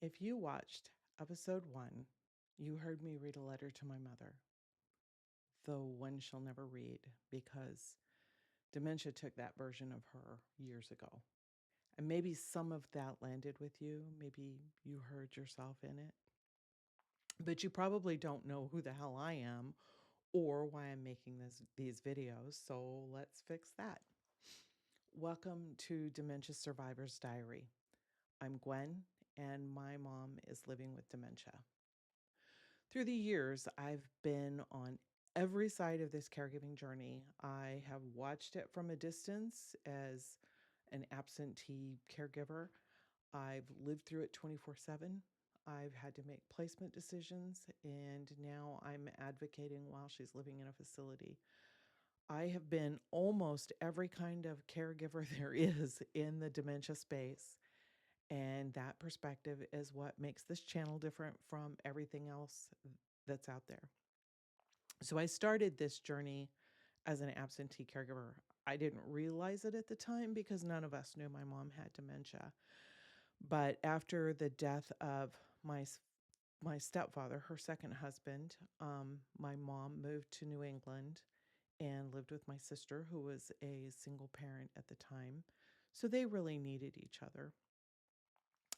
If you watched episode 1, you heard me read a letter to my mother, the one she'll never read because dementia took that version of her years ago. And maybe some of that landed with you. Maybe you heard yourself in it. But you probably don't know who the hell I am or why I'm making these videos. So let's fix that. Welcome to Dementia Survivor's Diary. I'm Gwen, and my mom is living with dementia. Through the years, I've been on every side of this caregiving journey. I have watched it from a distance as an absentee caregiver. I've lived through it 24/7. I've had to make placement decisions, and now I'm advocating while she's living in a facility. I have been almost every kind of caregiver there is in the dementia space. And that perspective is what makes this channel different from everything else that's out there. So I started this journey as an absentee caregiver. I didn't realize it at the time because none of us knew my mom had dementia. But after the death of my stepfather, her second husband, my mom moved to New England and lived with my sister, who was a single parent at the time. So they really needed each other.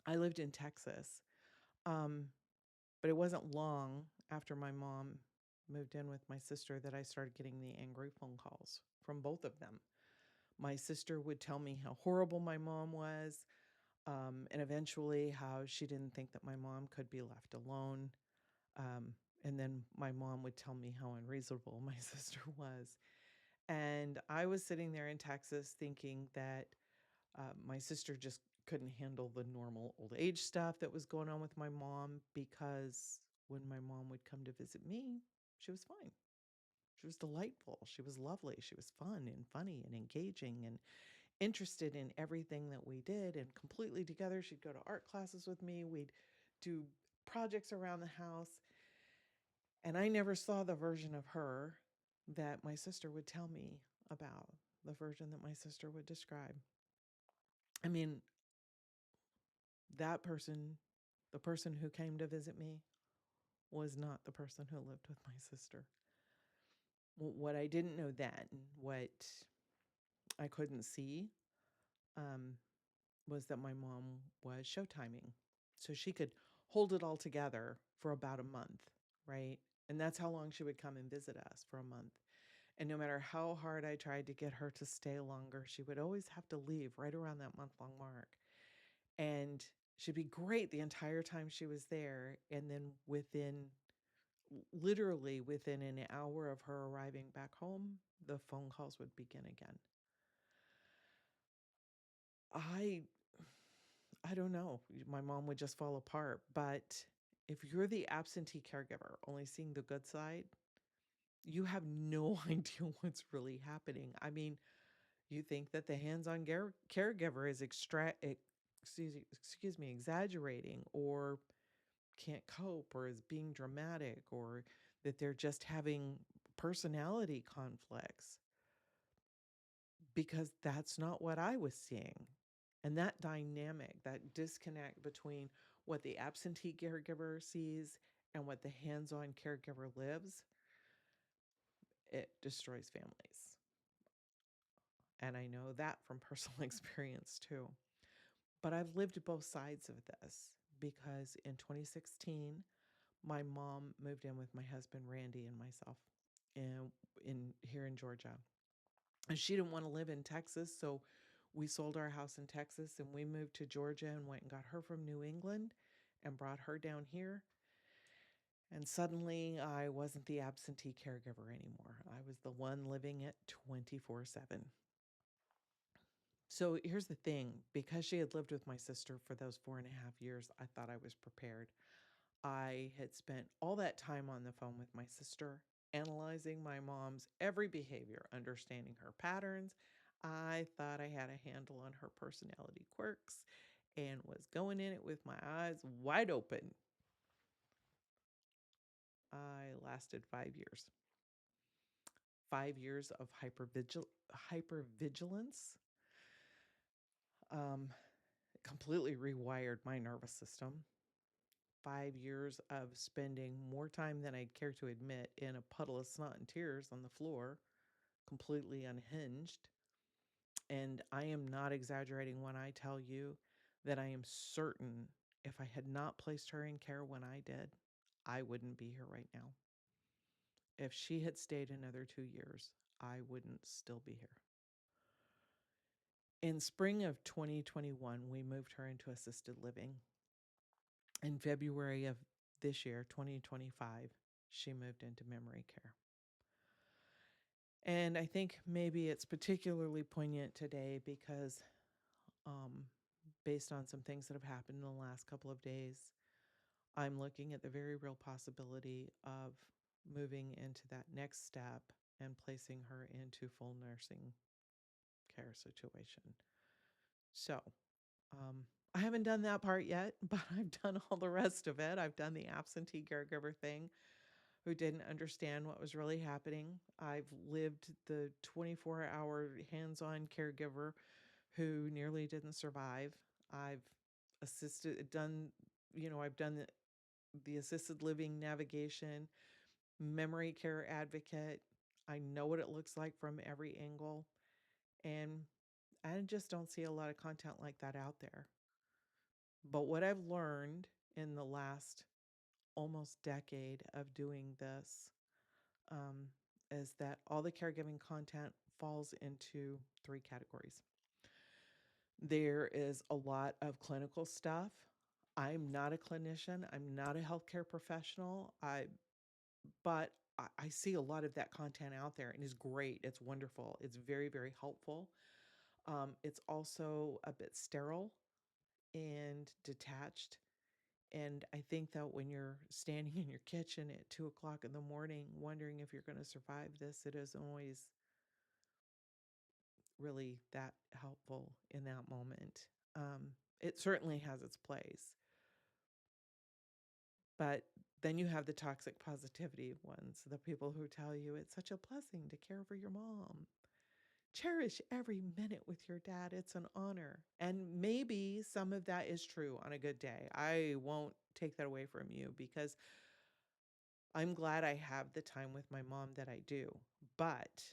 I lived in Texas, um, but it wasn't long after my mom moved in with my sister that I started getting the angry phone calls from both of them. My sister would tell me how horrible my mom was, and eventually how she didn't think that my mom could be left alone. And then my mom would tell me how unreasonable my sister was. And I was sitting there in Texas thinking that my sister just couldn't handle the normal old age stuff that was going on with my mom because when my mom would come to visit me, she was fine. She was delightful. She was lovely. She was fun and funny and engaging and interested in everything that we did and completely together. She'd go to art classes with me. We'd do projects around the house. And I never saw the version of her that my sister would tell me about, the version that my sister would describe. I mean, that person, the person who came to visit me, was not the person who lived with my sister. What I didn't know then, what I couldn't see, um, was that my mom was showtiming. So she could hold it all together for about a month, right? And that's how long she would come and visit us, for a month. And no matter how hard I tried to get her to stay longer, she would always have to leave right around that month-long mark. And she'd be great the entire time she was there. And then literally within an hour of her arriving back home, the phone calls would begin again. I I don't know. My mom would just fall apart. But if you're the absentee caregiver, only seeing the good side, you have no idea what's really happening. I mean, you think that the hands-on caregiver is excuse me, exaggerating or can't cope or is being dramatic or that they're just having personality conflicts, because that's not what I was seeing. And that dynamic, that disconnect between what the absentee caregiver sees and what the hands-on caregiver lives, it destroys families. And I know that from personal experience too. But I've lived both sides of this because in 2016, my mom moved in with my husband Randy and myself in here in Georgia. And she didn't want to live in Texas, so we sold our house in Texas and we moved to Georgia and went and got her from New England and brought her down here. And suddenly I wasn't the absentee caregiver anymore. I was the one living it 24/7. So here's the thing, because she had lived with my sister for those 4.5 years, I thought I was prepared. I had spent all that time on the phone with my sister, analyzing my mom's every behavior, understanding her patterns. I thought I had a handle on her personality quirks and was going in it with my eyes wide open. I lasted 5 years. 5 years of hypervigilance. Um, completely rewired my nervous system. 5 years of spending more time than I'd care to admit in a puddle of snot and tears on the floor, completely unhinged. And I am not exaggerating when I tell you that I am certain if I had not placed her in care when I did, I wouldn't be here right now. If she had stayed another 2 years, I wouldn't still be here. In spring of 2021, we moved her into assisted living. In February of this year, 2025, she moved into memory care. And I think maybe it's particularly poignant today because, um, based on some things that have happened in the last couple of days, I'm looking at the very real possibility of moving into that next step and placing her into full nursing care situation. So, I haven't done that part yet, but I've done all the rest of it. I've done the absentee caregiver thing, who didn't understand what was really happening. I've lived the 24-hour hands-on caregiver who nearly didn't survive. I've I've done the assisted living navigation, memory care advocate. I know what it looks like from every angle. And I just don't see a lot of content like that out there. But what I've learned in the last almost decade of doing this, um, is that all the caregiving content falls into three categories. There is a lot of clinical stuff. I'm not a clinician. I'm not a healthcare professional. But I see a lot of that content out there, and it's great. It's wonderful. It's very, very helpful. It's also a bit sterile and detached. And I think that when you're standing in your kitchen at 2 o'clock in the morning, wondering if you're going to survive this, it isn't always really that helpful in that moment. It certainly has its place. But then you have the toxic positivity ones, the people who tell you it's such a blessing to care for your mom. Cherish every minute with your dad. It's an honor. And maybe some of that is true on a good day. I won't take that away from you because I'm glad I have the time with my mom that I do. But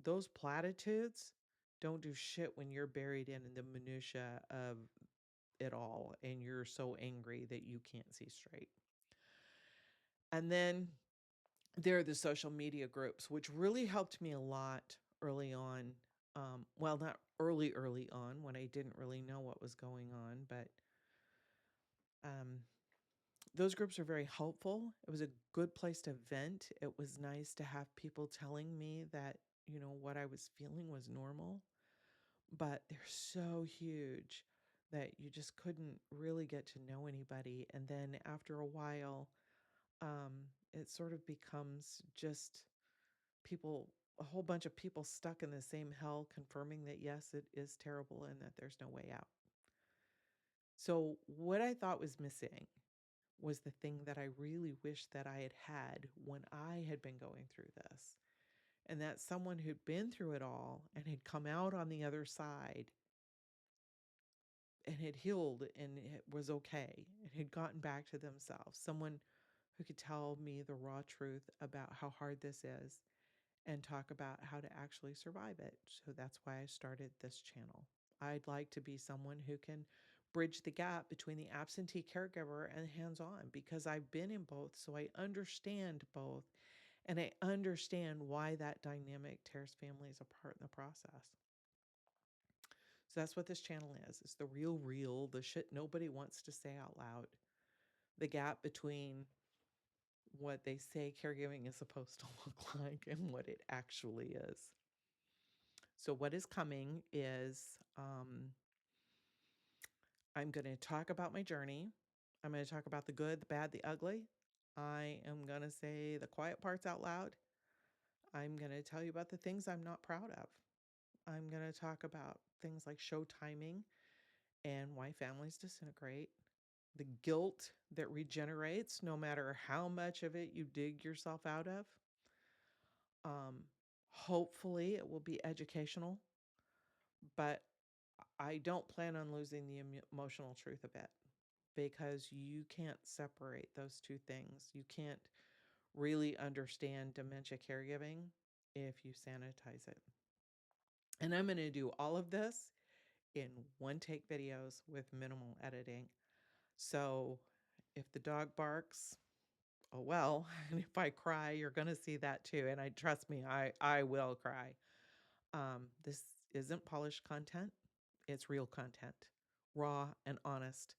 those platitudes don't do shit when you're buried in the minutia of it all and you're so angry that you can't see straight. And then there are the social media groups, which really helped me a lot early on. Well, not early on when I didn't really know what was going on, but um, those groups are very helpful. It was a good place to vent. It was nice to have people telling me that, what I was feeling was normal, but they're so huge that you just couldn't really get to know anybody. And then after a while, um, it sort of becomes just people, a whole bunch of people stuck in the same hell, confirming that yes, it is terrible and that there's no way out. So, what I thought was missing was the thing that I really wish that I had had when I had been going through this. And that someone who'd been through it all and had come out on the other side and had healed and it was okay and had gotten back to themselves. Someone who could tell me the raw truth about how hard this is and talk about how to actually survive it. So that's why I started this channel. I'd like to be someone who can bridge the gap between the absentee caregiver and hands on because I've been in both. So I understand both and I understand why that dynamic tears families apart in the process. So that's what this channel is. It's the real, the shit nobody wants to say out loud. The gap between what they say caregiving is supposed to look like and what it actually is. So, what is coming is I'm going to talk about my journey. I'm going to talk about the good, the bad, the ugly. I am going to say the quiet parts out loud. I'm going to tell you about the things I'm not proud of. I'm going to talk about things like show timing and why families disintegrate, the guilt that regenerates no matter how much of it you dig yourself out of. Um, Hopefully, it will be educational, but I don't plan on losing the emotional truth of it. because you can't separate those two things. You can't really understand dementia caregiving if you sanitize it. And I'm going to do all of this in one take videos with minimal editing. So if the dog barks, oh well, and if I cry, you're going to see that too. And trust me, I will cry. This isn't polished content. It's real content, raw and honest,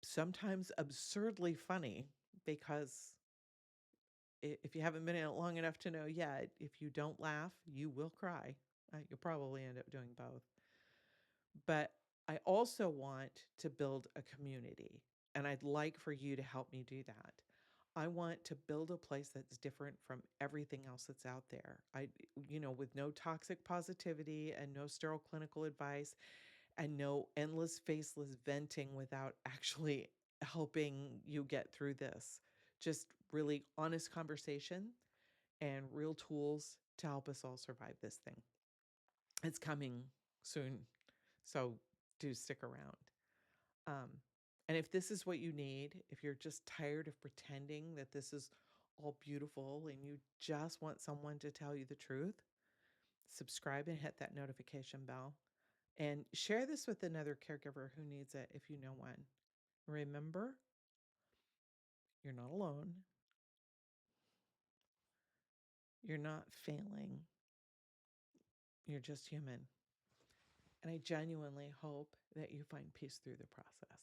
sometimes absurdly funny, because if you haven't been in it long enough to know yet, if you don't laugh, you will cry. You'll probably end up doing both. But I also want to build a community, and I'd like for you to help me do that. I want to build a place that's different from everything else that's out there. With no toxic positivity and no sterile clinical advice and no endless faceless venting without actually helping you get through this. Just really honest conversation and real tools to help us all survive this thing. It's coming soon, so do stick around. Um, and if this is what you need, if you're just tired of pretending that this is all beautiful and you just want someone to tell you the truth, subscribe and hit that notification bell. And share this with another caregiver who needs it if you know one. Remember, you're not alone. You're not failing. You're just human. And I genuinely hope that you find peace through the process.